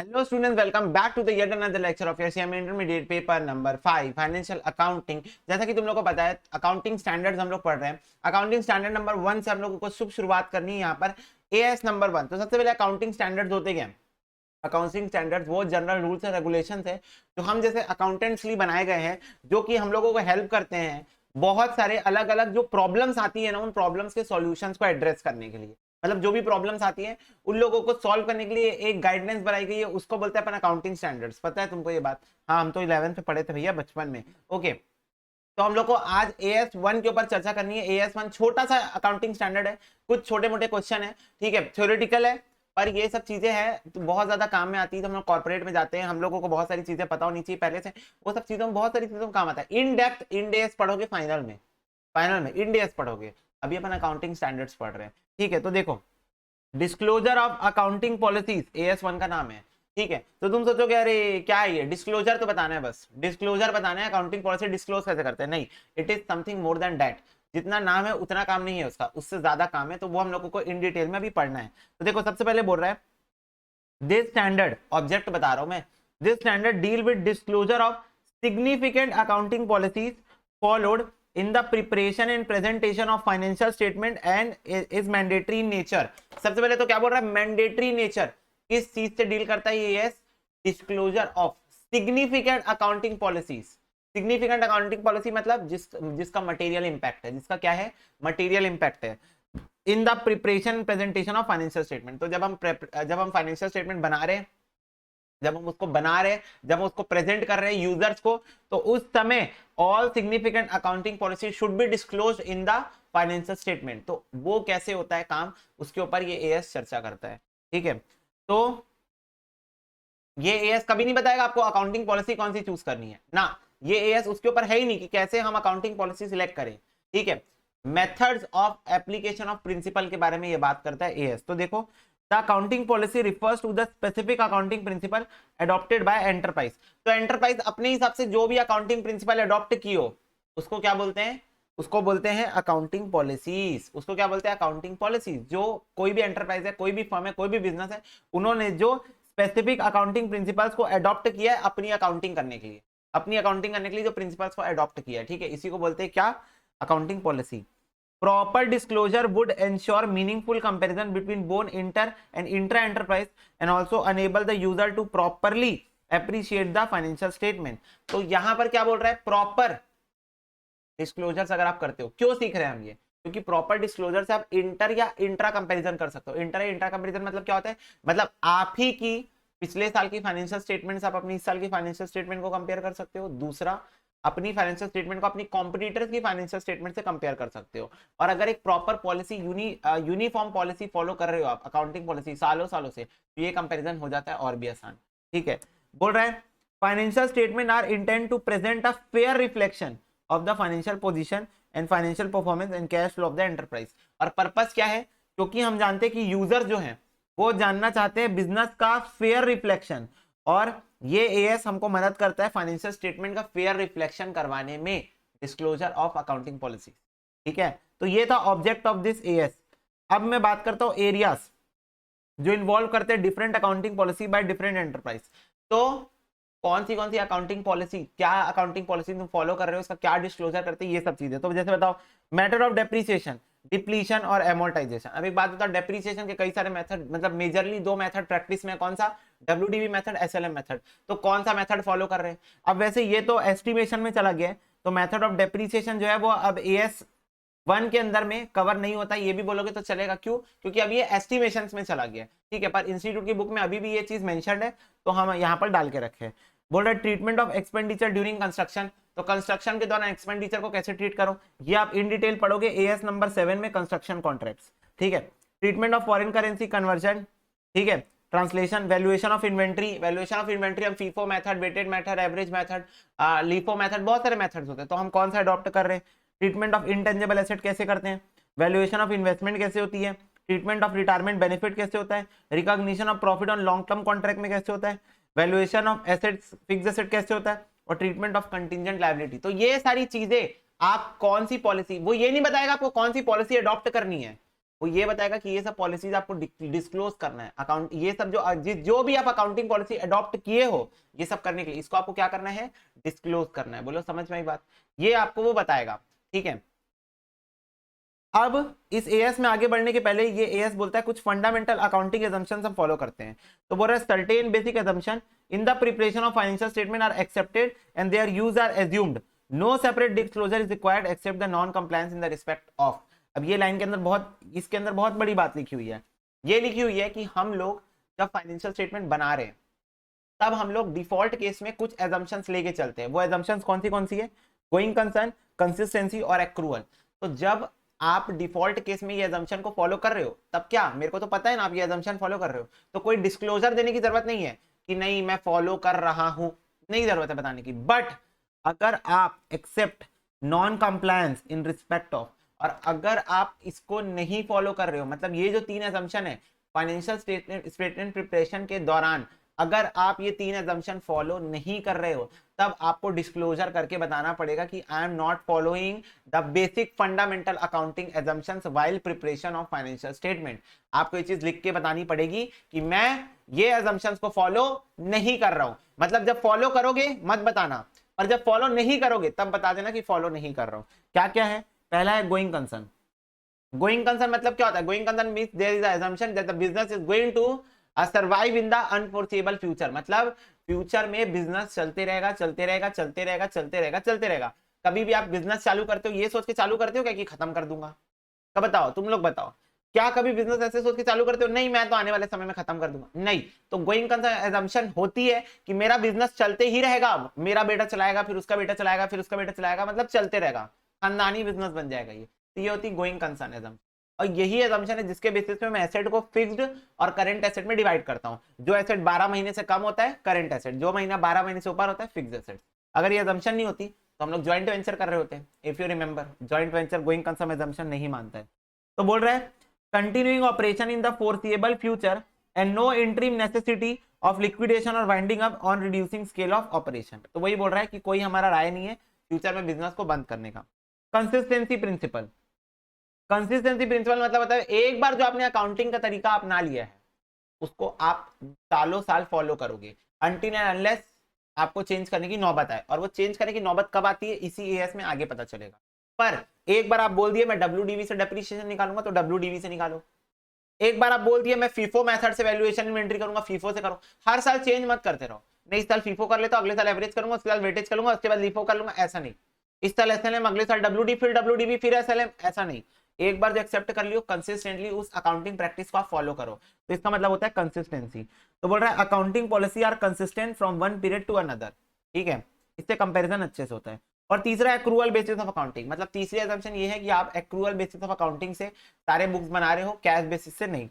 Hello students, welcome back to the yet another lecture of your CMA intermediate paper number 5 financial accounting. जैसा कि तुम लोगों को पता है, अकाउंटिंग स्टैंडर्ड्स हम लोग पढ़ रहे हैं। अकाउंटिंग स्टैंडर्ड नंबर 1 से हम लोगों को शुभ शुरुआत करनी है। यहाँ पर एएस नंबर 1। तो सबसे पहले अकाउंटिंग स्टैंडर्ड्स होते क्या? अकाउंटिंग स्टैंडर्ड्स वो जनरल रूल्स एंड रेगुलेशंस है जो हम जैसे अकाउंटेंट्स लिए बनाए गए हैं, जो कि हम लोगों को हेल्प करते हैं बहुत सारे अलग अलग जो प्रॉब्लम्स आती है ना, उन प्रॉब्लम्स के सॉल्यूशंस को एड्रेस करने के लिए। मतलब जो भी प्रॉब्लम्स आती है उन लोगों को सॉल्व करने के लिए एक गाइडलाइंस बनाई गई है, उसको बोलते हैं अपन अकाउंटिंग स्टैंडर्ड्स। पता है तुमको ये बात? हाँ, हम तो 11th में पढ़े थे भैया, बचपन में। ओके, तो हम लोग को आज AS1 के ऊपर चर्चा करनी है। AS1 छोटा सा अकाउंटिंग स्टैंडर्ड है, कुछ छोटे मोटे क्वेश्चन है, ठीक है, थ्योरेटिकल है, पर ये सब चीजें हैं तो बहुत ज्यादा काम में आती है। तो हम लोग कॉर्पोरेट में जाते हैं, हम लोगों को बहुत सारी चीजें पता होनी चाहिए पहले से। वो सब चीजों में बहुत सारी चीजों में काम आता है। इन डेप्थ इन डेज पढ़ोगे, फाइनल में इन डेज पढ़ोगे। अभी अपन अकाउंटिंग स्टैंडर्ड्स पढ़ रहे हैं, ठीक है। तो देखो, disclosure of accounting policies AS1 का नाम है, ठीक है। तो तुम सोचोगे अरे क्या है ये, डिस्क्लोजर तो बताना है, बस डिस्क्लोजर बताना है, अकाउंटिंग पॉलिसी डिस्क्लोज कैसे करते हैं? नहीं, it is something more than that. जितना नाम है उतना काम नहीं है उसका, उससे ज्यादा काम है। तो वो हम लोगों को इन डिटेल में भी पढ़ना है। तो देखो, सबसे पहले बोल रहा है दिस स्टैंडर्ड, ऑब्जेक्ट बता रहा हूं मैं, this standard deal with disclosure of significant accounting policies followed in the preparation and presentation of financial statement and is mandatory in nature। सबसे पहले तो क्या बोल रहा है? Mandatory nature. किस चीज से डील करता है ये? Disclosure of significant accounting policies. Significant accounting policy मतलब जिसका मटेरियल इंपैक्ट है, जिसका क्या है, मटेरियल इंपैक्ट है in the preparation presentation of financial statement. तो जब हम फाइनेंशियल स्टेटमेंट बना रहे हैं, जब हम उसको प्रेजेंट कर रहे हैं यूजर्स को, तो उस समय all significant accounting policy should be disclose in the financial statement. तो वो कैसे होता है काम, उसके ऊपर ये एएस चर्चा करता है, ठीक है। तो ये एएस कभी नहीं बताएगा आपको अकाउंटिंग पॉलिसी कौन सी चूज करनी है ना, ये एएस उसके ऊपर है ही नहीं कि कैसे हम अकाउंटिंग पॉलिसी सिलेक्ट करें, ठीक है। Methods of application of principle के बारे में ये बात करता है एएस। तो देखो, the accounting policy refers to the specific accounting principle adopted by enterprise. तो एंटरप्राइज अपने हिसाब से जो भी अकाउंटिंग प्रिंसिपल अडॉप्ट की हो, उसको क्या बोलते हैं? उसको बोलते हैं अकाउंटिंग पॉलिसीज। उसको क्या बोलते हैं? Accounting policies. जो कोई भी एंटरप्राइज है, कोई भी फर्म है, कोई भी बिजनेस है, उन्होंने जो स्पेसिफिक अकाउंटिंग प्रिंसिपल्स को अडॉप्ट किया है अपनी अकाउंटिंग करने के लिए, जो प्रिंसिपल्स को अडॉप्ट किया है, ठीक है, इसी को बोलते हैं क्या? Accounting policy. Proper disclosure would ensure meaningful comparison between both inter and intra enterprise and also enable the user to properly appreciate the financial statement। तो यहां पर क्या बोल रहा है? प्रॉपर डिस्क्लोजर्स अगर आप करते हो, क्यों सीख रहे हैं हम ये? क्योंकि प्रॉपर डिस्क्लोजर से आप इंटर या इंट्रा कंपैरिजन कर सकते हो। इंटर या इंट्रा कंपैरिजन मतलब क्या होता है? मतलब आप ही की पिछले साल की फाइनेंशियल स्टेटमेंट आप अपनी इस साल की फाइनेंशियल स्टेटमेंट को कंपेयर कर सकते हो। दूसरा, अपनी फाइनेंशियल स्टेटमेंट को अपनी कॉम्पिटिटर्स की फाइनेंशियल स्टेटमेंट से कंपेयर कर सकते हो। और अगर एक proper policy uniform policy follow कर रहे हो आप, अकाउंटिंग पॉलिसी सालों सालों से, तो ये कंपैरिजन हो जाता है और भी आसान, ठीक है। बोल रहा है financial statement are intend to present a fair reflection of the financial position and financial performance and cash flow of the enterprise. और पर्पस क्या है? क्योंकि हम जानते हैं कि यूजर जो है वो जानना चाहते हैं बिजनेस का फेयर रिफ्लेक्शन, और ये एएस हमको मदद करता है फाइनेंशियल स्टेटमेंट का फेयर रिफ्लेक्शन करवाने में, डिस्क्लोजर ऑफ अकाउंटिंग पॉलिसी, ठीक है। तो ये था ऑब्जेक्ट ऑफ दिस एएस। अब मैं बात करता हूं एरियाज जो इन्वॉल्व करते हैं different accounting policy by different enterprise. तो कौन सी अकाउंटिंग पॉलिसी, क्या अकाउंटिंग पॉलिसी तुम फॉलो कर रहे हो, इसका क्या डिस्क्लोजर करते हैं, ये सब चीजें। तो जैसे बताओ, मेथड ऑफ डेप्रिसिएशन, डिप्लीशन और एमोर्टाइजेशन। अब एक बात बता, डेप्रिसिएशन के कई सारे मेथड, मतलब मेजरली 2 मेथड प्रैक्टिस में, कौन सा? WDV method, SLM method. तो कौन सा मेथड फॉलो कर रहे हैं? अब वैसे ये तो एस्टिमेशन में चला गया, तो मेथड ऑफ डेप्रिसिएशन जो है वो अब AS1 के अंदर में कवर नहीं होता, ये भी बोलोगे तो चलेगा। क्यों? क्योंकि अब ये एस्टिमेशन में चला गया, ठीक है। पर इंस्टीट्यूट की बुक में अभी भी ये चीज मेंशन्ड है, तो हम यहाँ पर डाल के रखे। बोल रहे treatment of expenditure during construction. तो कंस्ट्रक्शन के दौरान एक्सपेंडिचर को कैसे ट्रीट करो, ये आप इन डिटेल पढ़ोगे AS नंबर 7 में, कंस्ट्रक्शन कॉन्ट्रैक्ट्स, ठीक है। Treatment of foreign currency conversion, ठीक है। ट्रांसलेशन, वैल्यूएशन ऑफ इन्वेंट्री हम FIFO method, weighted method, average method, LIFO method, बहुत सारे मेथड्स होते हैं। तो हम कौन सा अडॉप्ट कर रहे हैं? ट्रीटमेंट ऑफ इंटेंजिबल एसेट कैसे करते हैं, वैल्यूएशन ऑफ इन्वेस्टमेंट कैसे होती है, ट्रीटमेंट ऑफ रिटायरमेंट बेनिफिट कैसे होता है, recognition of profit on long term contract में कैसे होता है, valuation of assets, fixed asset कैसे होता है, और ट्रीटमेंट ऑफ कंटिंजेंट लायबिलिटी। तो ये सारी चीजें आप कौन सी पॉलिसी, वो ये नहीं बताएगा आपको कौन सी पॉलिसी अडॉप्ट करनी है, वो ये बताएगा कि ये सब पॉलिसीज आपको डिस्क्लोज करना है। अकाउंट ये सब जो भी आप अकाउंटिंग पॉलिसी अडॉप्ट किए हो ये सब करने के लिए इसको आपको क्या करना है, डिस्क्लोज करना है। बोलो समझ में आई बात, ये आपको वो बताएगा। ठीक है, अब इस एएस में आगे बढ़ने के पहले ये एएस बोलता है कुछ फंडामेंटल अकाउंटिंग एजम्पशंस हम फॉलो करते हैं। तो बोल रहा है certain basic assumption in the preparation of financial statement are accepted and their use are assumed, no separate disclosure is required except the non compliance in the respect of. अब ये line के अंदर इसके अंदर बहुत बड़ी बात लिखी हुई है। ये लिखी हुई है कि हम लोग जब फाइनेंशियल स्टेटमेंट बना रहे हैं तब हम लोग डिफॉल्ट केस में कुछ एजम्पशंस लेके चलते हैं। वो एजम्पशंस कौन सी है, गोइंग कंसर्न, कंसिस्टेंसी और एक्रूअल। तो जब आप डिफॉल्ट केस में ये एजम्पशन को फॉलो कर रहे हो तब क्या, मेरे को तो पता है ना आप ये एजम्पशन फॉलो कर रहे हो, तो कोई डिस्क्लोजर देने की जरूरत नहीं है कि नहीं मैं फॉलो कर रहा हूं, नहीं जरूरत है बताने की। बट अगर आप except non compliance in respect of, और अगर आप इसको नहीं फॉलो कर रहे हो, मतलब ये जो 3 एजम्पशन है फाइनेंशियल स्टेटमेंट प्रिपरेशन के दौरान, अगर आप ये 3 एजम्पशन फॉलो नहीं कर रहे हो तब आपको डिस्क्लोजर करके बताना पड़ेगा कि I am not following the basic fundamental accounting assumptions while preparation of financial statement. आपको ये चीज लिख के बतानी पड़ेगी कि मैं ये एजम्पशंस को फॉलो नहीं कर रहा हूं। मतलब जब फॉलो करोगे मत बताना, और जब फॉलो नहीं करोगे तब बता देना कि फॉलो नहीं कर रहा हूं। क्या क्या है, पहला है गोइंग कंसर्न। गोइंग कंसर्न मतलब क्या होता है, going concern means there is a assumption that the business is going to survive in the unforeseeable future। मतलब फ्यूचर में बिजनेस चलते रहेगा चलते रहेगा चलते रहेगा चलते रहेगा चलते रहेगा। कभी भी आप बिजनेस चालू करते हो ये सोच के चालू करते हो क्या कि खत्म कर दूंगा, कब बताओ, तुम लोग बताओ, क्या कभी बिजनेस ऐसे सोच के चालू करते हो नहीं मैं तो आने वाले समय में खत्म कर दूंगा, नहीं। तो गोइंग कंसर्न assumption होती है कि मेरा बिजनेस चलते ही रहेगा, मेरा बेटा चलाएगा फिर उसका बेटा चलाएगा फिर उसका बेटा चलाएगा, मतलब चलते रहेगा, खानदानी बिजनेस बन जाएगा ये। तो ये होती है गोइंग कंसर्न assumption। और यही एजम्पशन है जिसके बेसिस पे मैं एसेट को फिक्स्ड और करंट एसेट में डिवाइड करता हूं। जो एसेट 12 महीने से कम होता है करंट एसेट, जो महीना 12 महीने से ऊपर होता है फिक्स्ड एसेट। अगर ये एजम्पशन नहीं होती तो हम लोग ज्वाइंट वेंचर कर रहे होते हैं। If you remember joint venture going concern assumption नहीं मानता है। तो बोल रहा है continuing operation in the foreseeable future and no interim necessity of liquidation और winding up on reducing scale of operation. तो वही बोल रहा है कि कोई हमारा राय नहीं है फ्यूचर में बिजनेस को बंद करने का। कंसिस्टेंसी प्रिंसिपल, कंसिस्टेंसी प्रिंसिपल मतलब होता है एक बार जो आपने अकाउंटिंग का तरीका अपना लिया है उसको आप सालों साल फॉलो करोगे अनटिल एंड अनलेस आपको चेंज करने की नौबत आए। और वो चेंज करने की नौबत कब आती है इसी एएस में आगे पता चलेगा। पर एक बार आप बोल दिए मैं WDV से डेप्रिसिएशन निकालूंगा तो WDV से निकालो। एक बार आप बोल दिए मैं फीफो मेथड से वैल्यूएशन इन्वेंटरी करूंगा फीफो से करो। हर साल चेंज मत करते रहो, नहीं इस साल फीफो कर लेता अगले साल एवरेज करूंगा उसके बाद वेटेज करूंगा उसके बाद लीफो कर लूंगा, ऐसा नहीं। इस साल एसएलएम अगले साल WD फिर WDV फिर एसएलएम, ऐसा नहीं। एक बार जो एक्सेप्ट कर लियो कंसिस्टेंटली उस अकाउंटिंग प्रैक्टिस को आप फॉलो करो, तो इसका मतलब होता है कंसिस्टेंसी। तो बोल रहा है accounting policy are consistent from one period to another. ठीक है, इससे कंपैरिजन अच्छे से होता है। और तीसरा एक्रूअल बेसिस ऑफ अकाउंटिंग, मतलब तीसरी असम्पशन ये है कि आप एक्रूअल बेसिस ऑफ अकाउंटिंग से सारे बुक्स बना रहे हो, कैश बेसिस से नहीं।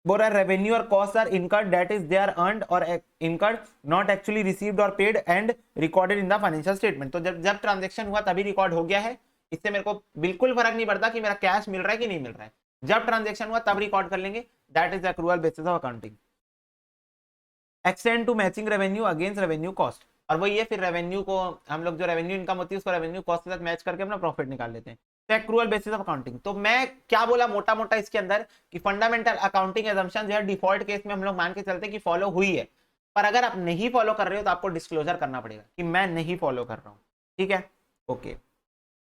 बोल रहा है रेवेन्यू और cost are incurred that is they are earned और इनकर्ड नॉट एक्चुअली रिसीव्ड और paid and recorded in the financial statement. तो जब ट्रांजैक्शन हुआ तभी रिकॉर्ड हो गया है, इससे मेरे को बिल्कुल फर्क नहीं पड़ता कि मेरा कैश मिल रहा है कि नहीं मिल रहा है। जब ट्रांजैक्शन हुआ तब रिकॉर्ड कर लेंगे, that is accrual basis of accounting. Extend to matching revenue against revenue cost, और वही है फिर रेवेन्यू को हम लोग जो रेवेन्यू इनकम होती है उसको रेवेन्यू कॉस्ट के साथ मैच करके अपना प्रॉफिट निकाल लेते हैं। तो एक्रूअल बेसिस ऑफ अकाउंटिंग। तो मैं क्या बोला मोटा मोटा इसके अंदर कि फंडामेंटल अकाउंटिंग एजम्पशन जो है डिफॉल्ट केस में हम लोग मान के चलते कि फॉलो हुई है, पर अगर आप नहीं फॉलो कर रहे हो तो आपको डिस्क्लोजर करना पड़ेगा कि मैं नहीं फॉलो कर रहा हूं। ठीक है, ओके।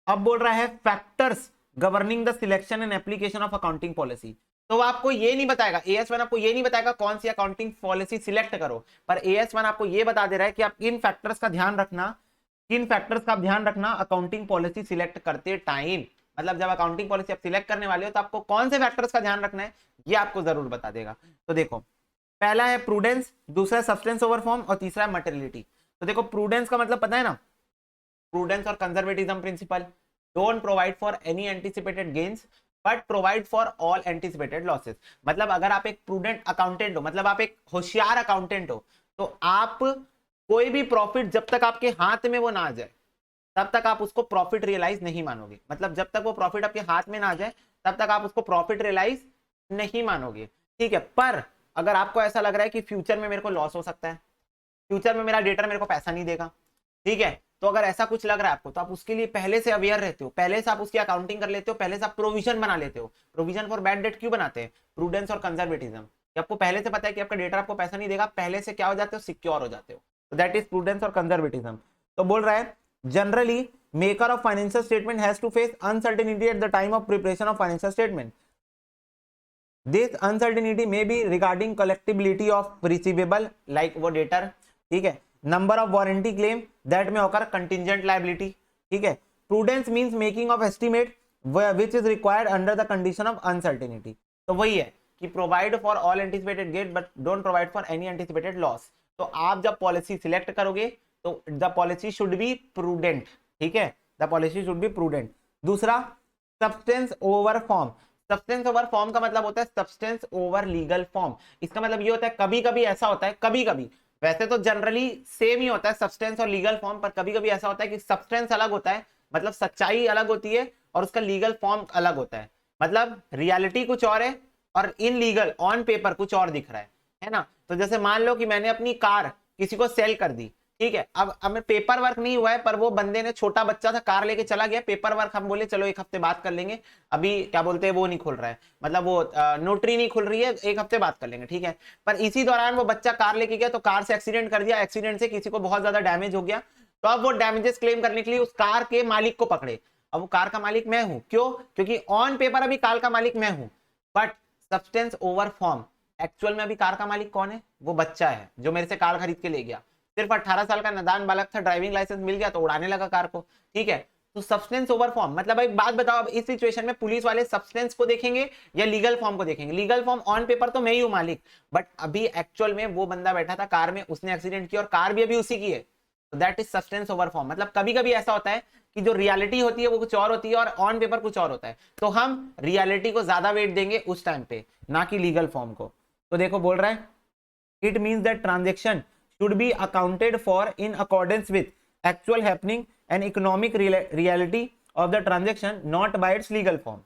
अब बोल रहा है factors governing the selection and application of accounting policy. तो आपको ये नहीं बताएगा AS1 आपको ये नहीं बताएगा कौन सी अकाउंटिंग पॉलिसी सिलेक्ट करो, पर AS1 आपको ये बता दे रहा है कि आप इन फैक्टर्स का ध्यान रखना, किन फैक्टर्स का ध्यान रखना अकाउंटिंग पॉलिसी सिलेक्ट करते टाइम। मतलब जब अकाउंटिंग पॉलिसी आप सिलेक्ट करने वाले हो तो आपको कौन से फैक्टर्स का ध्यान रखना है ये आपको जरूर बता देगा। तो देखो पहला है प्रूडेंस, दूसरा है सब्सटेंस ओवर फॉर्म और तीसरा है मटेरियलिटी। तो देखो प्रूडेंस का मतलब पता है ना, प्रूडेंस और conservatism principle, don't provide for any anticipated gains but provide for all anticipated losses. मतलब अगर आप एक प्रूडेंट अकाउंटेंट हो, मतलब आप एक होशियार अकाउंटेंट हो, तो आप कोई भी प्रॉफिट जब तक आपके हाथ में वो ना आ जाए तब तक आप उसको प्रॉफिट रियलाइज नहीं मानोगे। मतलब जब तक वो प्रॉफिट आपके हाथ में ना आ जाए तब तक आप उसको प्रॉफिट रियलाइज नहीं मानोगे। ठीक है, पर अगर आपको ऐसा लग रहा है कि फ्यूचर में मेरे को लॉस हो सकता है, फ्यूचर में मेरा डेटर मेरे को पैसा नहीं देगा, ठीक है, तो अगर ऐसा कुछ लग रहा है आपको तो आप उसके लिए पहले से अवेयर रहते हो, पहले से आप उसकी अकाउंटिंग कर लेते हो, पहले से आप प्रोविजन बना लेते हो। प्रोविजन फॉर बैड डेट क्यों बनाते हैं? प्रूडेंस और कंजर्वेटिज्म। आपको पहले से पता है कि आपका डेटर आपको पैसा नहीं देगा, पहले से क्या हो जाते हो, सिक्योर हो जाते हो। तो दैट इज प्रूडेंस और कंजर्वेटिज्म। तो बोल रहा है generally maker of financial statement has to face uncertainty at the time of preparation of financial statement. This uncertainty may be regarding collectibility of receivable like वो debtor, ठीक है, number of warranty claim that may occur, contingent liability, ठीक है। prudence means making of estimate which is required under the condition of uncertainty। तो वही है कि provide for all anticipated gain but don't provide for any anticipated loss। तो आप जब policy select करोगे तो the policy should be prudent, ठीक है, the policy should be prudent. दूसरा substance over form. Substance over form का मतलब होता है सब्सटेंस ओवर लीगल फॉर्म। इसका मतलब ये होता है कभी कभी ऐसा होता है, कभी कभी, वैसे तो जनरली सेम ही होता है सब्सटेंस और लीगल फॉर्म, पर कभी कभी ऐसा होता है कि सब्सटेंस अलग होता है, मतलब सच्चाई अलग होती है, और उसका लीगल फॉर्म अलग होता है। मतलब रियलिटी कुछ और है और इन लीगल ऑन पेपर कुछ और दिख रहा है ना। तो जैसे मान लो कि मैंने अपनी कार किसी को सेल कर दी, ठीक है, अब पेपर वर्क नहीं हुआ है, पर वो बंदे ने, छोटा बच्चा था, कार लेके चला गया, पेपर वर्क हम बोले चलो एक हफ्ते बात कर लेंगे, अभी क्या बोलते हैं वो नहीं खुल रहा है, मतलब वो नोटरी नहीं खुल रही है, एक हफ्ते बात कर लेंगे, ठीक है। पर इसी दौरान वो बच्चा कार लेके गया तो कार से एक्सीडेंट कर दिया, एक्सीडेंट से किसी को बहुत ज्यादा डैमेज हो गया, तो अब वो डैमेजेस क्लेम करने के लिए उस कार के मालिक को पकड़े। अब वो कार का मालिक मैं हूं, क्यों? क्योंकि ऑन पेपर अभी कार का मालिक मैं हूं, but substance over form actual में अभी कार का मालिक कौन है? वो बच्चा है जो मेरे से कार खरीद के ले गया। सिर्फ 18 साल का नादान बालक था, ड्राइविंग लाइसेंस मिल गया तो उड़ाने लगा कार को, ठीक है। तो सब्सटेंस ओवर फॉर्म मतलब एक बात बताओ, अब इस सिचुएशन में पुलिस वाले सब्सटेंस को देखेंगे या लीगल फॉर्म को देखेंगे? लीगल फॉर्म ऑन पेपर तो मैं ही हूं मालिक, बट अभी एक्चुअल में वो बंदा बैठा था कार में, उसने एक्सीडेंट किया और कार भी अभी उसी की है, तो that is substance over form. मतलब कभी कभी ऐसा होता है कि जो रियलिटी होती है वो कुछ और होती है और ऑन पेपर कुछ और होता है, तो हम रियलिटी को ज्यादा वेट देंगे उस टाइम पे, ना कि लीगल फॉर्म को। तो देखो बोल रहा है it means that transaction should be accounted for in accordance with actual happening and economic reality of the transaction, not by its legal form.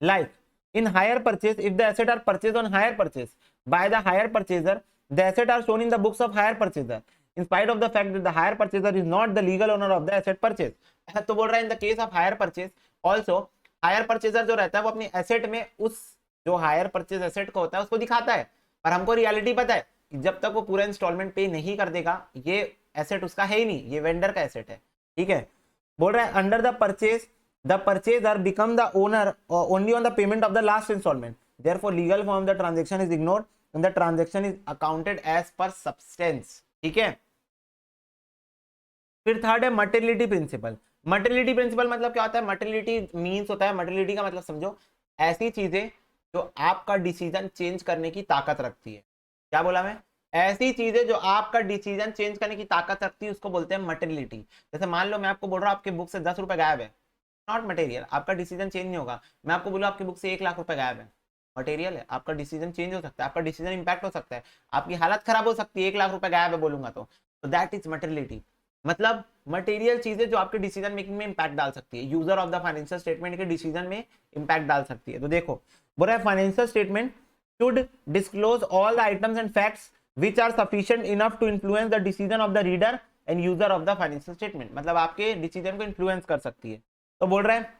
Like in hire purchase, if the asset are purchased on hire purchase by the hire purchaser, the asset are shown in the books of hire purchaser in spite of the fact that the hire purchaser is not the legal owner of the asset purchase। तो बोल रहा है in the case of hire purchase also hire purchaser जो रहता है वो अपनी asset में उस जो hire purchase asset का होता है उसको दिखाता है, पर हमको रियलिटी पता है जब तक वो पूरा इंस्टॉलमेंट पे नहीं कर देगा ये एसेट उसका है ही नहीं, ये वेंडर का एसेट है, ठीक है। बोल रहा है under the purchaser become the owner only on the payment of the last instalment, therefore legal form the transaction is ignored and the transaction is accounted as per substance, ठीक है। फिर थर्ड है मटेरियलिटी प्रिंसिपल। मटेरियलिटी प्रिंसिपल मतलब क्या होता है? Materiality means होता है, मटेरियलिटी का मतलब समझो ऐसी चीजें जो आपका डिसीजन चेंज करने की ताकत रखती है। क्या बोला मैं? ऐसी चीजें जो आपका डिसीजन चेंज करने की ताकत रखती है उसको बोलते हैं मटेरियलिटी। जैसे मान लो मैं आपको बोल रहा हूँ आपके बुक से 10 रुपए गायब है, नॉट मटेरियल, आपका डिसीजन चेंज नहीं होगा। मैं आपको बोलूँ आपके बुक से 1 लाख रुपए गायब है, मटेरियल है, आपका डिसीजन चेंज हो सकता है, आपका डिसीजन इंपैक्ट हो सकता है, आपकी हालत खराब हो सकती है, 1 लाख रुपए गायब है बोलूंगा तो दैट इज मटेरियलिटी। मतलब मटेरियल चीजें जो आपके डिसीजन मेकिंग में इंपैक्ट डाल सकती है, user of the financial statement के डिसीजन में इंपैक्ट डाल सकती है। तो देखो बोल रहा है financial statement should disclose all the items and facts which are sufficient enough to influence the decision of the reader and user of the financial statement। मतलब आपके डिसीजन को इन्फ्लुएंस कर सकती है। तो बोल रहा है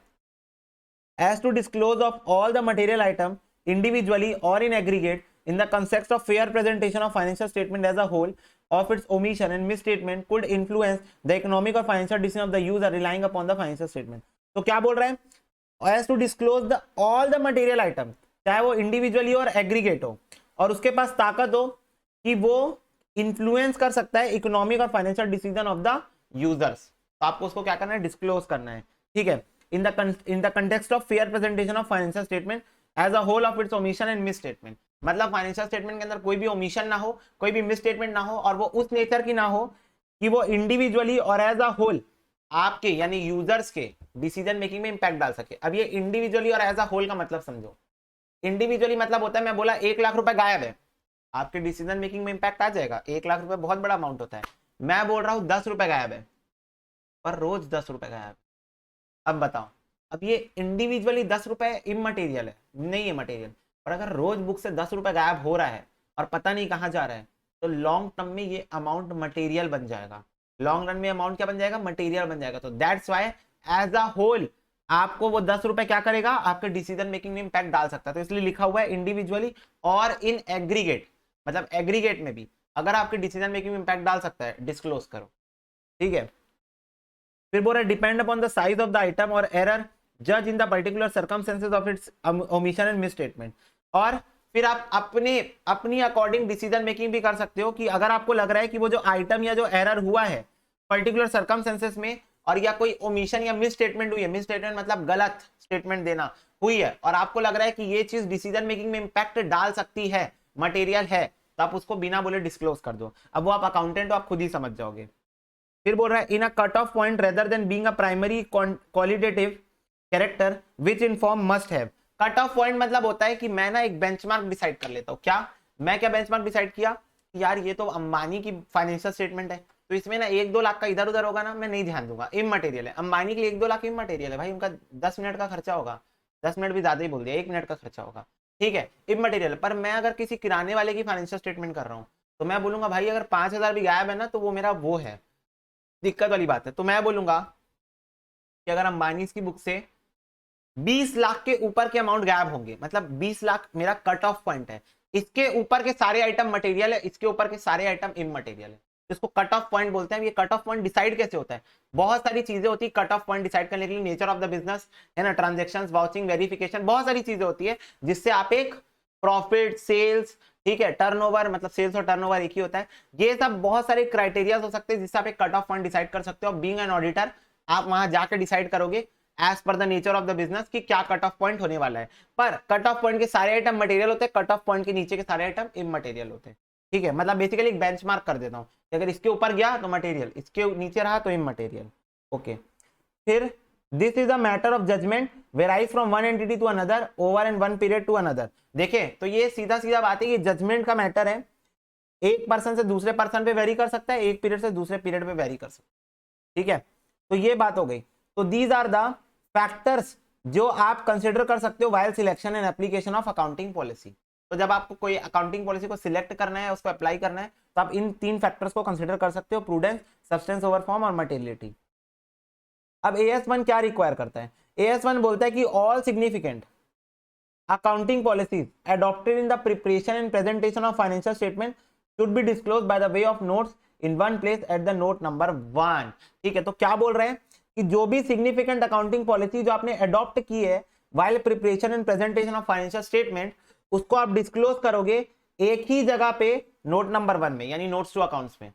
as to disclose of all the material item individually or in aggregate in the context of fair presentation of financial statement as a whole of its omission and misstatement could influence the economic or financial decision of the user relying upon the financial statement। तो क्या बोल रहा है? as to disclose the all the material item, चाहे वो individually और aggregate हो, और उसके पास ताकत हो कि वो इन्फ्लुएंस कर सकता है इकोनॉमिक और financial decision of the users, तो आपको उसको क्या करना है? डिस्क्लोज करना है, ठीक है। In the context of fair presentation of financial statement as a whole of its omission and misstatement. मतलब फाइनेंशियल स्टेटमेंट के अंदर कोई भी ओमिशन ना हो, कोई भी मिस स्टेटमेंट ना हो, और वो उस नेचर की ना हो कि वो इंडिविजुअली और एज अ होल आपके यानी यूजर्स के डिसीजन मेकिंग में इंपैक्ट डाल सके। अब ये इंडिविजुअली और एज अ होल का मतलब समझो। इंडिविजुअली मतलब होता है मैं बोला 1 लाख रुपए गायब है, आपके डिसीजन मेकिंग में इंपैक्ट आ जाएगा। 1 लाख रुपए बहुत बड़ा अमाउंट होता है। मैं बोल रहा हूं 10 रुपए गायब है, पर रोज 10 रुपए गायब। अब बताओ, अब ये इंडिविजुअली 10 रुपए इमटेरियल है, नहीं है मटेरियल, पर अगर रोज बुक से 10 रुपए गायब हो रहा है और पता नहीं कहां जा रहा है, तो लॉन्ग टर्म में ये अमाउंट मटेरियल बन जाएगा। लॉन्ग रन में अमाउंट क्या बन जाएगा, मटेरियल बन जाएगा। तो that's why as a whole आपको वो 10 रुपए क्या करेगा, आपके डिसीजन मेकिंग में इंपैक्ट डाल सकता है। तो इसलिए लिखा हुआ है इंडिविजुअली और इन एग्रीगेट, मतलब एग्रीगेट में भी अगर आपके डिसीजन मेकिंग में इंपैक्ट डाल सकता है, डिस्क्लोज करो। ठीक है, फिर बोल रहा है depend upon the size of the item और एरर जज in the particular circumstances of its omission and misstatement. और फिर आप अपनी अकॉर्डिंग डिसीजन मेकिंग भी कर सकते हो कि अगर आपको लग रहा है कि वो जो आइटम या जो एरर हुआ है पर्टिकुलर सर्कमस्टेंसेस में, और या कोई ओमिशन या मिस स्टेटमेंट हुई है, मिस स्टेटमेंट मतलब गलत स्टेटमेंट देना हुई है, और आपको लग रहा है कि ये चीज डिसीजन मेकिंग में इंपैक्ट डाल सकती है, मटेरियल है, तो आप उसको बिना बोले डिस्क्लोज कर दो। अब वो आप अकाउंटेंट हो, आप खुद ही समझ जाओगे। फिर बोल रहा है in a cut off point rather than being a primary qualitative character which inform must have. Cut off point मतलब होता है कि मैं ना एक बेंचमार्क डिसाइड कर लेता हूँ। क्या मैं क्या बेंचमार्क डिसाइड किया कि यार ये तो अंबानी की फाइनेंशियल स्टेटमेंट है, तो इसमें ना 1-2 लाख का इधर उधर होगा ना, मैं नहीं ध्यान दूंगा, इमटेरियल है। अंबानी के लिए 1-2 लाख इमटेरियल है भाई, उनका 10 मिनट का खर्चा होगा, 10 मिनट भी ज्यादा ही बोल दिया, 1 मिनट का खर्चा होगा, ठीक है, इमटेरियल। पर मैं अगर किसी किराने वाले की फाइनेंशियल स्टेटमेंट कर रहा हूँ, तो मैं बोलूंगा भाई अगर 5,000 भी गायब है ना, तो वो मेरा वो है, दिक्कत वाली बात है। तो मैं बोलूंगा कि अगर अंबानी की बुक से 20 लाख के ऊपर के अमाउंट गायब होंगे, मतलब 20 लाख मेरा कट ऑफ पॉइंट है, इसके ऊपर के सारे आइटम मटेरियल है, इसके ऊपर के सारे आइटम इमटेरियल है, इसको कट ऑफ पॉइंट बोलते हैं। ये कट ऑफ पॉइंट डिसाइड कैसे होता है, बहुत सारी चीजें होती है कट ऑफ पॉइंट डिसाइड करने के लिए, नेचर ऑफ द बिजनेस है ना, ट्रांजेक्शंस, वाउचिंग, वेरिफिकेशन, बहुत सारी चीजें होती है जिससे आप एक प्रॉफिट, सेल्स, ठीक है, टर्नओवर, मतलब सेल्स और टर्नओवर एक ही होता है, ये सब बहुत सारे क्राइटेरिया हो सकते हैं जिससे आप एक कट ऑफ पॉइंट डिसाइड कर सकते हो। बीइंग एन ऑडिटर आप वहां जाकर डिसाइड करोगे as per the nature of the business कि क्या कट ऑफ पॉइंट होने वाला है। पर कट ऑफ पॉइंट के सारे आइटम मटेरियल होते हैं, कट ऑफ पॉइंट के नीचे के सारे आइटम इमटेरियल होते हैं। ठीक है, मतलब बेसिकली एक बेंचमार्क कर देता हूं कि अगर इसके ऊपर गया तो मटेरियल, इसके नीचे रहा तो इमटेरियल। ओके, फिर this is a matter of judgement varies from one entity to another over and one period to another. देखिए तो ये सीधा सीधा बात है, ये जजमेंट का मैटर है, एक पर्सन से दूसरे पर्सन पे वेरी कर सकता है, एक पीरियड से दूसरे पीरियड पे वेरी कर सकता है। ठीक है, तो ये बात हो गई। तो दीज आर द फैक्टर्स जो आप कंसिडर कर सकते हो while selection and application of accounting policy. तो जब आपको कोई अकाउंटिंग पॉलिसी को सिलेक्ट करना है, उसको अप्लाई करना है, तो आप इन 3 फैक्टर्स को कंसिडर कर सकते हो, प्रूडेंस, सब्सटेंस ओवर फॉर्म और मटेरियलिटी। अब AS1 क्या रिक्वायर करता है, AS1 बोलता है कि all significant accounting policies adopted in the preparation and presentation of financial statement should be disclosed by the way of notes in one place at the note number 1। ठीक है, तो क्या बोल रहे हैं कि जो भी सिग्निफिकेंट अकाउंटिंग पॉलिसी जो आपने अडॉप्ट की है while preparation and presentation of financial statement, उसको आप डिस्क्लोज करोगे एक ही जगह पे नोट नंबर 1 में, यानी नोट्स टू अकाउंट्स में।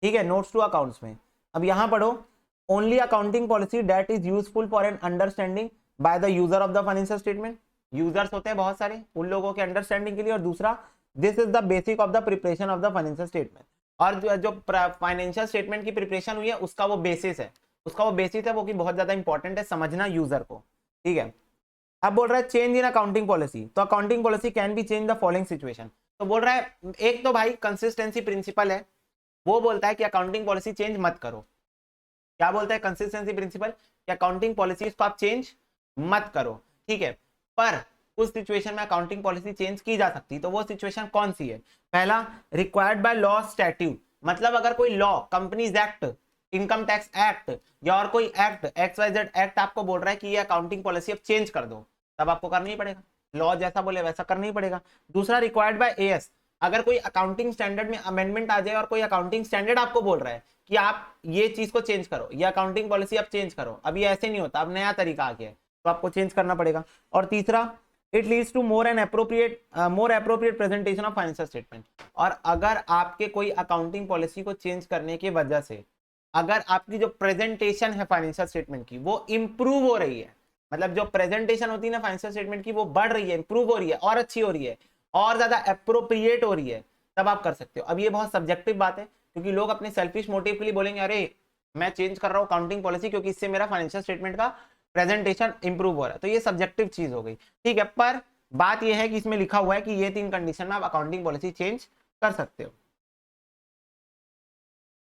ठीक है, नोट्स टू अकाउंट्स में। अब यहां पढ़ो, only accounting policy that is useful for an understanding by the user of the financial statement. Users होते हैं बहुत सारे, उन लोगों के अंडरस्टैंडिंग के लिए। और दूसरा, this is the basic of the preparation of the financial statement. और जो फाइनेंशियल स्टेटमेंट की प्रिपरेशन हुई है उसका वो बेसिस है, वो कि बहुत ज्यादा इंपॉर्टेंट है समझना यूजर को। ठीक है, अब बोल रहा है चेंज इन अकाउंटिंग पॉलिसी। तो accounting policy can be change the following situation. तो बोल रहा है एक तो भाई कंसिस्टेंसी प्रिंसिपल है, वो बोलता है कि अकाउंटिंग पॉलिसी चेंज मत करो। क्या बोलता है कंसिस्टेंसी प्रिंसिपल, कि अकाउंटिंग पॉलिसी को आप चेंज मत करो। ठीक है, पर उस सिचुएशन में अकाउंटिंग पॉलिसी चेंज की जा सकती है। तो वो सिचुएशन कौन सी है, पहला, रिक्वायर्ड बाय लॉ स्टैट्यूट, मतलब अगर कोई law, companies act, income tax act या और कोई एक्ट, XYZ एक्ट आपको बोल रहा है कि ये अकाउंटिंग पॉलिसी अब चेंज कर दो, तब आपको करना ही पड़ेगा, लॉ जैसा बोले वैसा करना ही पड़ेगा। दूसरा, रिक्वायर्ड बाय AS, अगर कोई अकाउंटिंग स्टैंडर्ड में अमेंडमेंट आ जाए और कोई अकाउंटिंग स्टैंडर्ड आपको बोल रहा है कि आप ये चीज को चेंज करो, ये अकाउंटिंग पॉलिसी आप चेंज करो, अभी ऐसे नहीं होता, अब नया तरीका आ गया है, तो आपको चेंज करना पड़ेगा। और तीसरा, it leads to more appropriate presentation of financial statement. और अगर आपके कोई अकाउंटिंग पॉलिसी को चेंज करने की वजह से अगर आपकी जो प्रेजेंटेशन है फाइनेंशियल स्टेटमेंट की वो इंप्रूव हो रही है, मतलब जो प्रेजेंटेशन होती है ना फाइनेंशियल स्टेटमेंट की वो बढ़ रही है, इंप्रूव हो रही है और अच्छी हो रही है और ज्यादा अप्रोप्रिएट हो रही है, तब आप कर सकते हो। अब ये बहुत सब्जेक्टिव बात है, क्योंकि लोग अपने सेल्फिश मोटिव के लिए बोलेंगे अरे मैं चेंज कर रहा हूँ अकाउंटिंग पॉलिसी क्योंकि इससे मेरा फाइनेंशियल स्टेटमेंट का प्रेजेंटेशन इंप्रूव हो रहा है, तो ये सब्जेक्टिव चीज हो गई। ठीक है, पर बात यह है कि इसमें लिखा हुआ है कि ये 3 कंडीशन में आप अकाउंटिंग पॉलिसी चेंज कर सकते हो।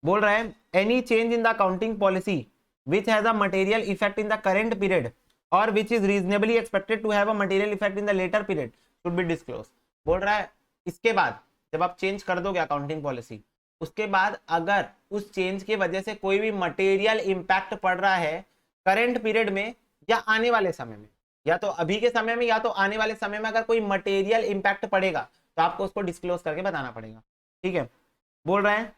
बोल रहा है any change in the accounting policy which has a material effect in the current period और which is reasonably expected to have a material effect in the later period should be disclose. बोल रहा है इसके बाद जब आप change कर दोगे अकाउंटिंग पॉलिसी उसके बाद अगर उस चेंज की वजह से कोई भी मटेरियल इंपैक्ट पड़ रहा है करंट पीरियड में या आने वाले समय में, या तो अभी के समय में या तो आने वाले समय में, अगर कोई मटेरियल इंपैक्ट पड़ेगा तो आपको उसको डिस्क्लोज करके बताना पड़ेगा। ठीक है, बोल रहे हैं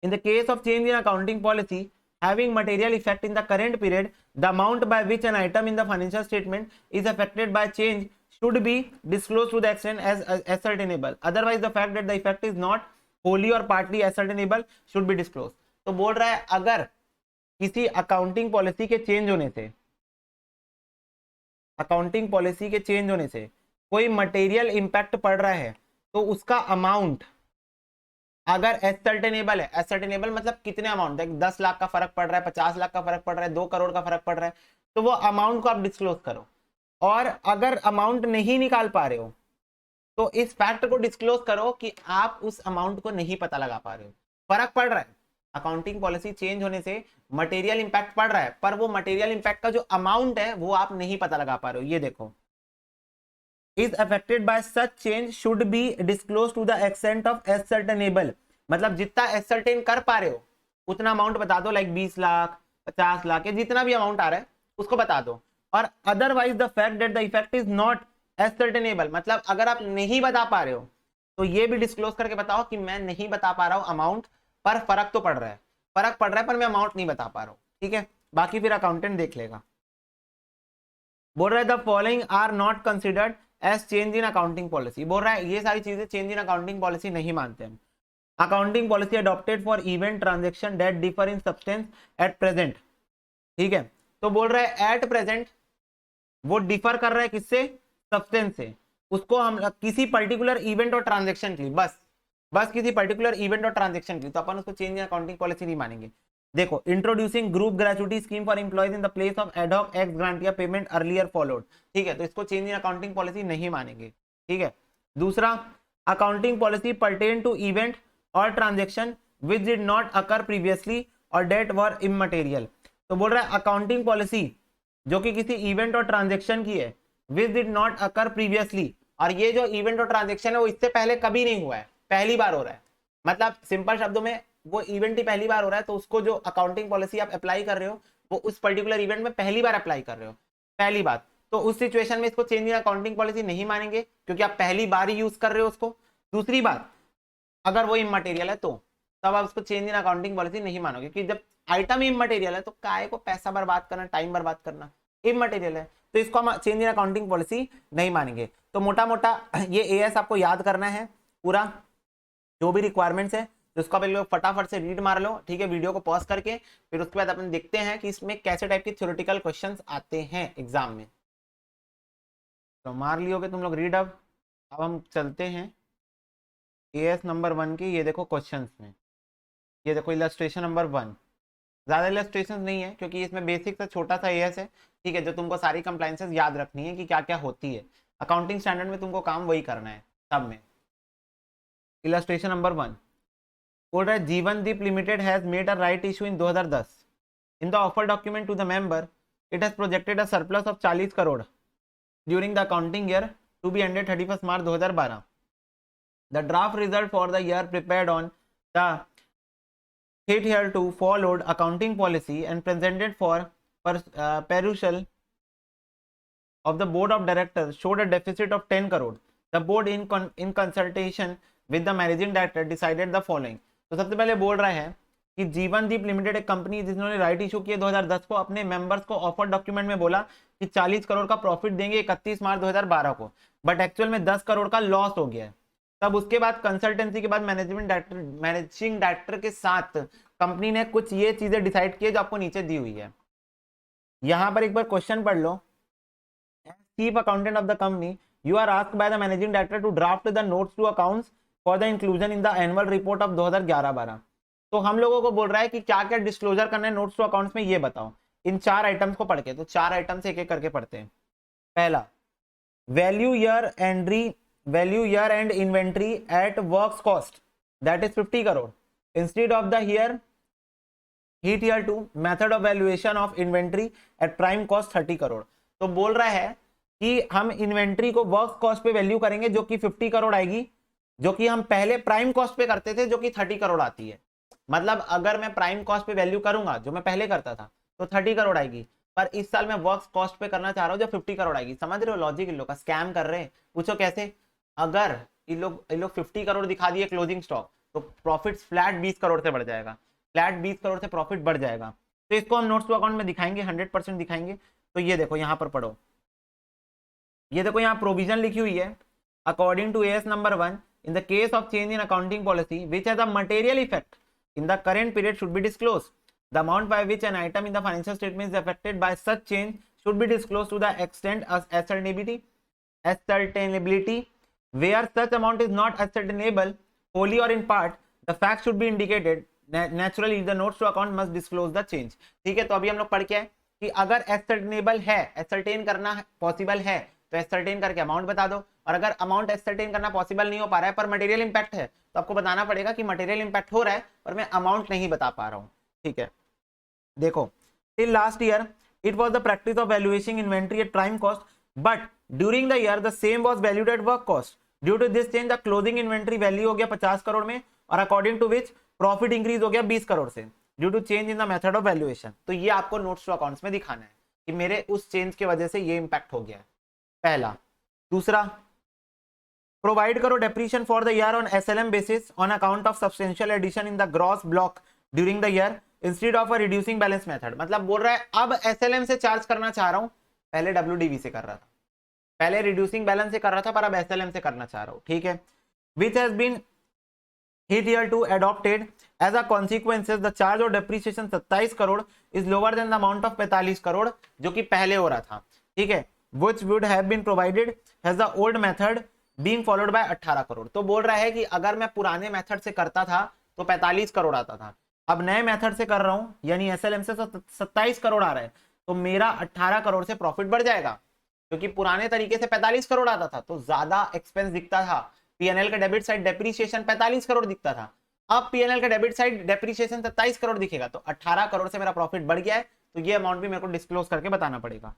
in the case of change in accounting policy having material effect in the current period, the amount by which an item in the financial statement is affected by change should be disclosed to the extent as ascertainable. Otherwise, the fact that the effect is not wholly or partly ascertainable should be disclosed. तो बोल रहा है अगर किसी accounting policy के change होने से, accounting policy के चेंज होने से कोई मटेरियल इंपैक्ट पड़ रहा है तो उसका अमाउंट अगर एसर्टेनेबल है, एसर्टेनेबल मतलब कितने अमाउंट, 10 लाख का फर्क पड़ रहा है, 50 लाख का फर्क पड़ रहा है, 2 करोड़ का फर्क पड़ रहा है, तो वो अमाउंट को आप डिस्क्लोज करो। और अगर अमाउंट नहीं निकाल पा रहे हो तो इस फैक्ट को डिस्क्लोज करो कि आप उस अमाउंट को नहीं पता लगा पा रहे हो। फर्क पड़ रहा है, अकाउंटिंग पॉलिसी चेंज होने से मटेरियल इंपैक्ट पड़ रहा है, पर वो मटेरियल इंपैक्ट का जो अमाउंट है वो आप नहीं पता लगा पा रहे हो। ये देखो, is affected by such change should be disclosed to the extent of ascertainable, मतलब जितना ascertain कर पा रहे हो उतना अमाउंट बता दो, लाइक 20 लाख 50 लाख, जितना भी अमाउंट आ रहा है उसको बता दो। और otherwise the fact that the effect is not ascertainable, मतलब अगर आप नहीं बता पा रहे हो तो ये भी डिस्क्लोज करके बताओ कि मैं नहीं बता पा रहा हूं अमाउंट, पर फर्क तो पड़ रहा है, फर्क पड़ रहा है पर मैं अमाउंट नहीं बता पा रहा हूं। ठीक है, बाकी फिर अकाउंटेंट देख लेगा। बोल रहा है the following are not considered as change in accounting policy, बोल रहा है ये सारी चीजें चेंज इन अकाउंटिंग पॉलिसी नहीं मानते हैं। Accounting policy adopted for event transaction that differ in substance at present. ठीक है, तो बोल रहा है एट प्रेजेंट वो डिफर कर रहा है किससे, सब्सटेंस से, उसको हम किसी पर्टिकुलर इवेंट और ट्रांजेक्शन के लिए, बस किसी पर्टिकुलर इवेंट और ट्रांजेक्शन के लिए, तो अपन उसको चेंज इन अकाउंटिंग पॉलिसी नहीं मानेंगे। देखो, introducing group gratuity scheme for employees in the place of ad hoc ex gratia payment earlier followed. ठीक है, तो इसको चेंज इन अकाउंटिंग पॉलिसी नहीं मानेंगे। ठीक है, दूसरा, accounting policy pertain to event और transaction which did not occur previously और डेट वर इमटेरियल। तो बोल रहा है अकाउंटिंग पॉलिसी जो कि किसी इवेंट और ट्रांजेक्शन की है विच डिड नॉट अकर प्रीवियसली, और ये जो इवेंट और ट्रांजेक्शन है वो इससे पहले कभी नहीं हुआ है, पहली बार हो रहा है, मतलब सिंपल शब्दों में वो इवेंट ही पहली बार हो रहा है, तो उसको जो अकाउंटिंग पॉलिसी आप अप्लाई कर रहे हो वो उस पर्टिकुलर इवेंट में पहली बार अप्लाई कर रहे हो, पहली बात। तो उस सिचुएशन में इसको चेंज इन अकाउंटिंग पॉलिसी नहीं मानेंगे क्योंकि आप पहली बार ही यूज कर रहे हो उसको। दूसरी बात, अगर वो इमटेरियल है तो तब आप उसको चेंज इन अकाउंटिंग पॉलिसी नहीं मानोगे, क्योंकि जब आइटम इमटेरियल है तो काय को पैसा बर्बाद करना, टाइम बर्बाद करना, इमटेरियल है तो इसको हम चेंज इन अकाउंटिंग पॉलिसी नहीं मानेंगे। तो मोटा मोटा ये एएस आपको याद करना है, पूरा जो भी रिक्वायरमेंट्स है तो इसको आप लोग फटाफट से रीड मार लो। ठीक है, वीडियो को पॉज करके फिर उसके बाद अपन देखते हैं कि इसमें कैसे टाइप के थ्योरेटिकल क्वेश्चंस आते हैं एग्जाम में। तो मार लियोगे तुम लोग रीड। अब हम चलते हैं एएस नंबर 1 की। ये देखो क्वेश्चंस में, ये देखो इलस्ट्रेशन नंबर 1, ज्यादा इलस्ट्रेशन नहीं है क्योंकि इसमें बेसिक सा छोटा सा एएस है। ठीक है, जो तुमको सारी कंप्लायंसेस याद रखनी है कि क्या क्या होती है अकाउंटिंग स्टैंडर्ड में, तुमको काम वही करना है सब में। इलस्ट्रेशन नंबर 1 बोल रहा है Jeevandeep limited has made a right issue in 2010। In the offer document to the member it has projected a surplus of 40 crore during the accounting year to be ended 31 March 2012। The draft result for the year prepared on the hereto followed accounting policy and presented for perusal of the board of directors showed a deficit of 10 crore. The board in consultation with the managing director decided the following. तो सबसे पहले बोल रहा है कि जीवनदीप limited एक company जिन्होंने right issue किया 2010 को, अपने मेंबर्स को ऑफर डॉक्यूमेंट में बोला कि 40 करोड़ का प्रॉफिट देंगे 31 मार्च 2012 को, बट एक्चुअल में 10 करोड़ का लॉस हो गया है। तब उसके बाद कंसल्टेंसी के बाद मैनेजिंग डायरेक्टर के साथ कंपनी ने कुछ ये चीजें डिसाइड की जो आपको नीचे दी हुई है। यहां पर एक बार क्वेश्चन पढ़ लो। Chief accountant of the company you are asked by the managing director to draft the notes to accounts for the inclusion in the annual report of 2011-12। तो हम लोगों को बोल रहा है कि क्या क्या डिस्क्लोजर करना है नोट्स टू अकाउंट्स में, ये बताओ। इन 4 आइटम्स को पढ़ के, तो 4 आइटम से एक एक करके पढ़ते हैं। पहला, value year and inventory at works cost that is 50 crore instead of the here tier 2 method of valuation of inventory at prime cost 30 crore. तो बोल रहा है कि हम इन्वेंट्री को वर्क कॉस्ट पे वैल्यू करेंगे जो कि 50 करोड़ आएगी, जो कि हम पहले प्राइम कॉस्ट पे करते थे, जो कि 30 करोड़ आती है। मतलब अगर मैं प्राइम कॉस्ट पे वैल्यू करूंगा जो मैं पहले करता था तो 30 करोड़ आएगी, पर इस साल मैं वर्क कॉस्ट पे करना चाह रहा हूँ जो 50 करोड़ आएगी। समझ रहे हो लॉजिक? इन लोग का स्कैम कर रहे हैं। पूछो कैसे? अगर इन लोग 50 करोड़ दिखा दिए क्लोजिंग स्टॉक, तो प्रॉफिट फ्लैट 20 करोड़ से बढ़ जाएगा, फ्लैट 20 करोड़ से प्रॉफिट बढ़ जाएगा। तो इसको हम नोट्स टू अकाउंट में दिखाएंगे, 100% दिखाएंगे। तो ये देखो यहाँ पर पढ़ो, ये देखो यहाँ प्रोविजन लिखी हुई है। According to AS number 1, in the case of change in accounting policy which has a material effect in the current period should be disclosed. The amount by which an item in the financial statement is affected by such change should be disclosed to the extent as ascertainability. Where such amount is not ascertainable wholly or in part, the fact should be indicated. Naturally the notes to account must disclose the change. ठीक है, तो अभी हम लोग पढ़ के आए कि अगर ascertainable है, ascertain करना पॉसिबल है, तो ascertain करके अमाउंट बता दो। और अगर अमाउंट ascertain करना पॉसिबल नहीं हो पा रहा है पर मटेरियल इंपैक्ट है, तो आपको बताना पड़ेगा कि मटेरियल इंपैक्ट हो रहा है पर मैं अमाउंट नहीं बता पा रहा हूँ। ठीक है, देखो, till last year it was the practice of valuing inventory at prime cost, but during the year the same was valued at work cost. Due to this change the closing inventory value हो गया 50 करोड़ में, और according to which profit increase हो गया 20 करोड़ से, due to change in the method of valuation. तो ये आपको नोट्स टू अकाउंट्स में दिखाना है कि मेरे उस चेंज की वजह से ये इंपैक्ट हो गया है, पहला। दूसरा, प्रोवाइड करो depreciation for the year on SLM basis on account of substantial addition in the gross block during the year instead of a reducing balance method. मतलब बोल रहा है अब एसएलएम से चार्ज करना चाह रहा हूं, पहले डब्ल्यूडीवी से कर रहा था, पहले रिड्यूसिंग बैलेंस से कर रहा था, पर अब एसएलएम से करना चाह रहा हूं। ठीक है, which has been hitherto adopted as a consequences the charge of depreciation 27 crore is lower than the amount of 45 crore जो कि पहले हो रहा था। ठीक है, which would have been provided has the old method being followed by 18 crore. तो बोल रहा है कि अगर मैं पुराने मेथड से करता था तो 45 करोड़ आता था, अब नए मेथड से कर रहा हूं यानी एसएलएम से 27 करोड़ आ रहा है, तो मेरा 18 करोड़ से प्रॉफिट बढ़ जाएगा, क्योंकि पुराने तरीके से 45 करोड़ आता था तो ज्यादा एक्सपेंस दिखता था। पीएनएल का डेबिट साइड डेप्रीशिएशन 45 करोड़ दिखता था, अब पीएनएल का डेबिट साइड डेप्रीशिएशन 27 करोड़ दिखेगा, तो 18 करोड़ से मेरा प्रॉफिट बढ़ गया है। तो ये अमाउंट भी मेरे को डिस्क्लोज करके बताना पड़ेगा।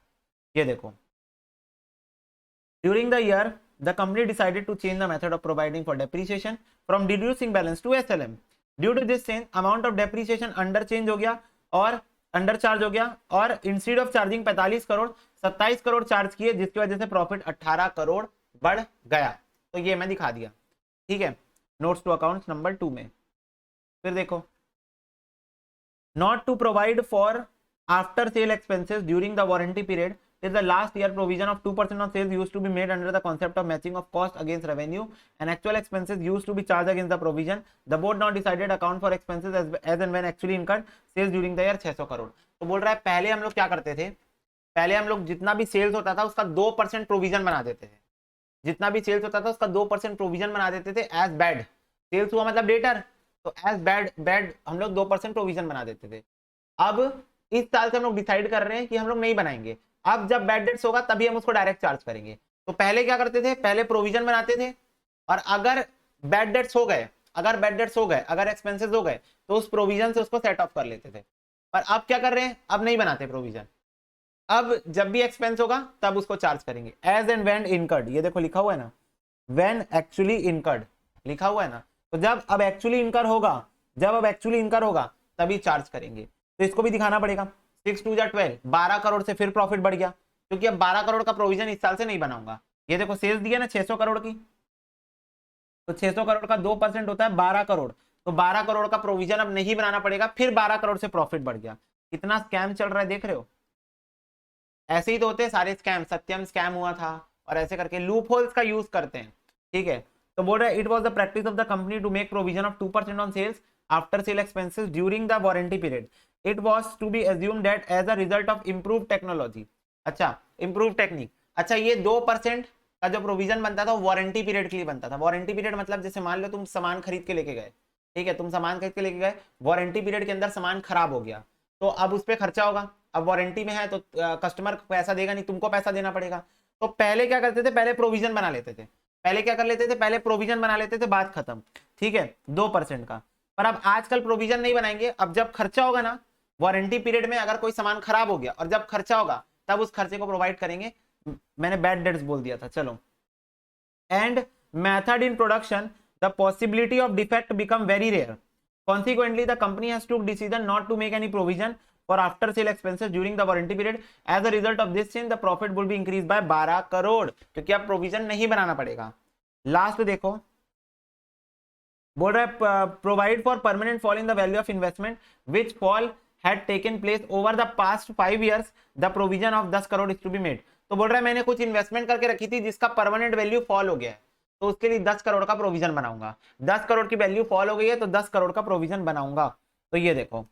ये देखो, during the year the company decided to change the method of providing for depreciation from deducing balance to SLM. Due to this change amount of depreciation under change हो गया और अंडर चार्ज हो गया, और instead of charging 45 crore 27 crore charge किए, जिसकी वजह से प्रॉफिट 18 करोड़ बढ़ गया। तो ये मैं दिखा दिया। ठीक है, नोट्स टू अकाउंट्स नंबर 2 में फिर देखो, not to provide for after sale expenses during the warranty period is the last year provision of 2% of sales used to be made under the concept of matching of cost against revenue and actual expenses used to be charged against the provision. The board now decided account for expenses as and when actually incurred sales during the year 600 crore. तो बोल रहा है पहले हम लोग क्या करते थे, पहले हम लोग जितना भी सेल्स होता था उसका 2% प्रोविजन बना देते थे, जितना भी सेल्स होता था उसका 2% प्रोविजन बना देते थे। एज बैड सेल्स हुआ मतलब डेटर, तो एज बैड हम लोग 2% प्रोविजन बना देते थे। अब इस साल से हम लोग डिसाइड कर रहे हैं कि हम लोग नहीं बनाएंगे, अब जब बैड डेट्स होगा तभी हम उसको डायरेक्ट चार्ज करेंगे। तो पहले क्या करते थे, पहले प्रोविजन बनाते थे, और अगर बैड डेट्स हो गए, अगर एक्सपेंसेस हो गए तो उस प्रोविजन से उसको सेट ऑफ कर लेते थे। पर अब क्या कर रहे हैं, अब नहीं बनाते प्रोविजन, अब जब भी एक्सपेंस होगा तब उसको चार्ज करेंगे। एज एंड व्हेन इनकर्ड, ये देखो लिखा हुआ है ना, व्हेन एक्चुअली इनकर्ड लिखा हुआ है ना, तो जब अब एक्चुअली इनकर होगा तभी चार्ज करेंगे। तो इसको भी दिखाना पड़ेगा। 6 2 12, 12 करोड़ से फिर प्रॉफिट बढ़ गया, क्योंकि अब 12 करोड़ का प्रोविजन इस साल से नहीं बनाऊंगा। ये देखो सेल्स दिया ना 600 करोड़ की, तो 600 करोड़ का 2% होता है 12 करोड़, तो 12 करोड़ का प्रोविजन अब नहीं बनाना पड़ेगा, फिर 12 करोड़ से प्रॉफिट बढ़ गया। कितना स्कैम चल रहा है देख रहे हो। ऐसे ही तो होते हैं सारे स्कैम, सत्यम स्कैम हुआ था, और ऐसे करके लूप होल्स का यूज करते हैं। ठीक है, तो बोल रहे it was the practice of the company to make provision of 2% on sales after sale expenses during the warranty period. It was to be assumed that as a result of improve technology. अच्छा, improve technique. अच्छा, ये 2% का जो provision बनता था वो warranty period के लिए बनता था। वारंटी पीरियड मतलब जैसे मान लो तुम सामान खरीद के लेके गए, ठीक है, तुम सामान खरीद के लेके गए, वारंटी पीरियड के अंदर सामान खराब हो गया, तो अब उस पर खर्चा होगा। अब वारंटी में है तो कस्टमर पैसा देगा नहीं, तुमको पैसा देना पड़ेगा। तो पहले क्या करते थे, पहले प्रोविजन बना लेते थे, पहले क्या कर लेते थे, पहले प्रोविजन बना लेते थे, बात खत्म। ठीक है, 2% का। पर अब आजकल प्रोविजन नहीं बनाएंगे, अब जब खर्चा होगा ना वारंटी पीरियड में, अगर कोई सामान खराब हो गया और जब खर्चा होगा तब उस खर्चे को प्रोवाइड करेंगे। मैंने बैड डेट्स बोल दिया था, चलो। And method in production the possibility of defect become very rare, consequently the company has took decision not to make any provision for after sale expenses during the warranty period, as a result of this change the profit will be increase by 12 crore, क्योंकि अब provision नहीं बनाना पड़ेगा। Last देखो, बोल रहा है provide for permanent fall in the value of investment which fall had taken place over the past 5 years, the provision of 10 crore is to be made. तो बोल रहा है मैंने कुछ इन्वेस्टमेंट करके रखी थी जिसका परमानेंट वैल्यू फॉल हो गया है, तो उसके लिए 10 करोड़ का प्रोविजन बनाऊंगा। 10 करोड़ की वैल्यू फॉल हो गई है तो 10 करोड़ का प्रोविजन बनाऊंगा। तो ये देखो,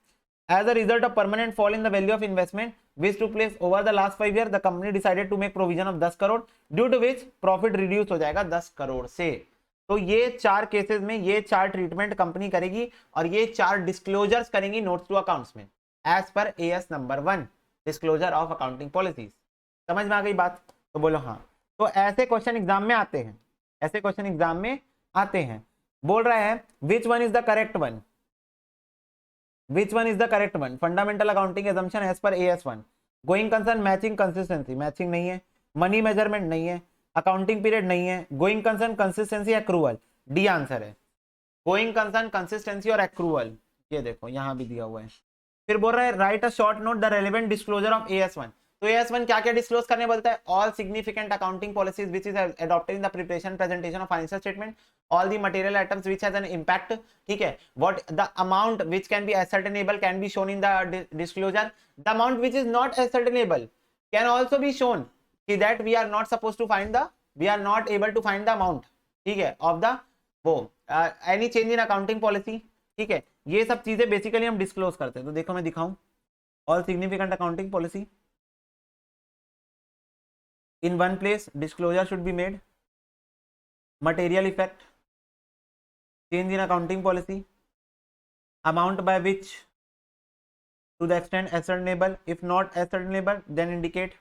as a result of permanent fall in the value of investment which to place over the last 5 years, the company decided to make provision of 10 crore due to which profit reduce हो जाएगा 10 करोड़ से। तो ये 4 cases में ये 4 treatment company करेगी और ये 4 डिस्क्लोजर्स करेंगी नोट्स टू अकाउंट्स में as per AS number 1 disclosure of accounting policies. समझ में आ गई बात? तो बोलो हाँ। तो ऐसे क्वेश्चन एग्जाम में आते हैं, ऐसे क्वेश्चन एग्जाम में आते हैं। बोल रहा है which one is the correct one, which one is the correct one, fundamental accounting assumption as per AS1, going concern matching consistency, matching नहीं है, मनी मेजरमेंट नहीं है, अकाउंटिंग पीरियड नहीं है, going concern consistency accrual, D answer है। Going concern consistency और accrual, ये देखो यहां भी दिया हुआ है। फिर बोल रहा है right a short note the relevant disclosure of AS1। तो AS1 क्या क्या डिस्क्लोज करने बोलता है? All significant accounting policies which is adopted in the preparation presentation of financial statement, all the material items which has an impact, ठीक है, what the amount which can be ascertainable can be shown in the disclosure, the amount which is not ascertainable can also be shown कि that we are not supposed to find the, we are not able to find the amount, ठीक है, of the वो any change in accounting policy, ठीक है। ये सब चीजें basically हम डिस्क्लोज करते हैं। तो देखो मैं दिखाऊं, all significant accounting policy in one place disclosure should be made, material effect, change in accounting policy, amount by which to the extent ascertainable, if not ascertainable then indicate,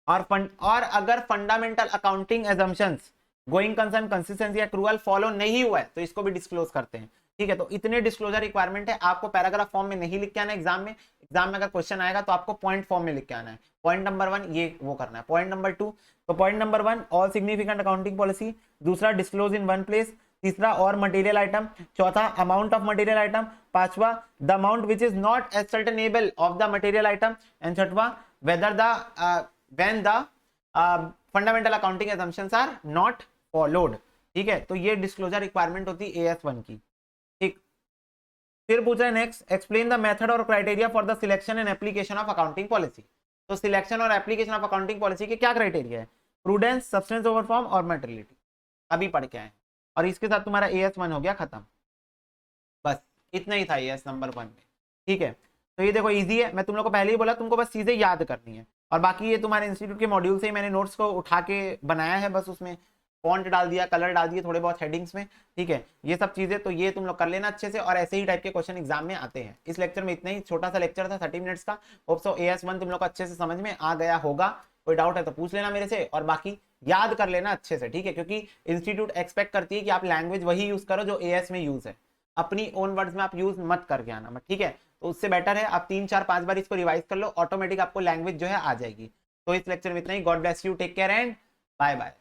और अगर fundamental accounting assumptions going concern consistency accrual follow नहीं हुआ है तो इसको भी disclose करते हैं, ठीक है। तो इतने डिस्क्लोजर रिक्वायरमेंट है, आपको पैराग्राफ फॉर्म में नहीं लिख के आना एग्जाम में, एग्जाम में अगर क्वेश्चन आएगा तो आपको पॉइंट फॉर्म में लिख के आना है। पॉइंट नंबर 1 ये वो करना है, पॉइंट नंबर 2, तो point number 1 all significant accounting policy, दूसरा डिस्क्लोज इन वन प्लेस, तीसरा और मटेरियल आइटम, चौथा अमाउंट ऑफ मटेरियल आइटम, पांचवा the amount which is not ascertainable of the material item, and छठवा whether the when the fundamental accounting assumptions are not followed, ठीक है। तो ये disclosure requirement होती है AS1 की, ठीक। फिर पूछ रहे हैं नेक्स्ट, एक्सप्लेन द मेथड और criteria for the selection and application of accounting policy. तो सिलेक्शन और एप्लीकेशन ऑफ अकाउंटिंग पॉलिसी के क्या क्राइटेरिया है? प्रूडेंस, सब्सटेंस ओवर फॉर्म और मैटेरियलिटी, अभी पढ़ के आए, और इसके साथ तुम्हारा AS1 हो गया खत्म। बस इतना ही था AS नंबर 1 में, ठीक है। तो ये देखो इजी है, मैं तुम लोग को पहले ही बोला तुमको बस चीजें याद करनी है, और बाकी ये तुम्हारे इंस्टीट्यूट के मॉड्यूल से ही मैंने नोट्स को उठा के बनाया है, बस उसमें फॉन्ट डाल दिया, कलर डाल दिए थोड़े बहुत हेडिंग्स में, ठीक है। ये सब चीजें तो ये तुम लोग कर लेना अच्छे से, और ऐसे ही टाइप के क्वेश्चन एग्जाम में आते हैं। इस लेक्चर में इतना ही, छोटा सा लेक्चर था 30 मिनट्स का। होप सो AS1 तुम लोग को अच्छे से समझ में आ गया होगा। कोई डाउट है तो पूछ लेना मेरे से, और बाकी याद कर लेना अच्छे से, ठीक है, क्योंकि इंस्टीट्यूट एक्सपेक्ट करती है कि आप लैंग्वेज वही यूज करो जो AS में यूज है, अपनी ओन वर्ड्स में आप यूज मत करके आना, ठीक है। तो उससे बेटर है आप 3 4 5 बार इसको रिवाइज कर लो, ऑटोमेटिक आपको लैंग्वेज जो है आ जाएगी। तो इस लेक्चर में इतना ही। God bless you, take care and bye bye.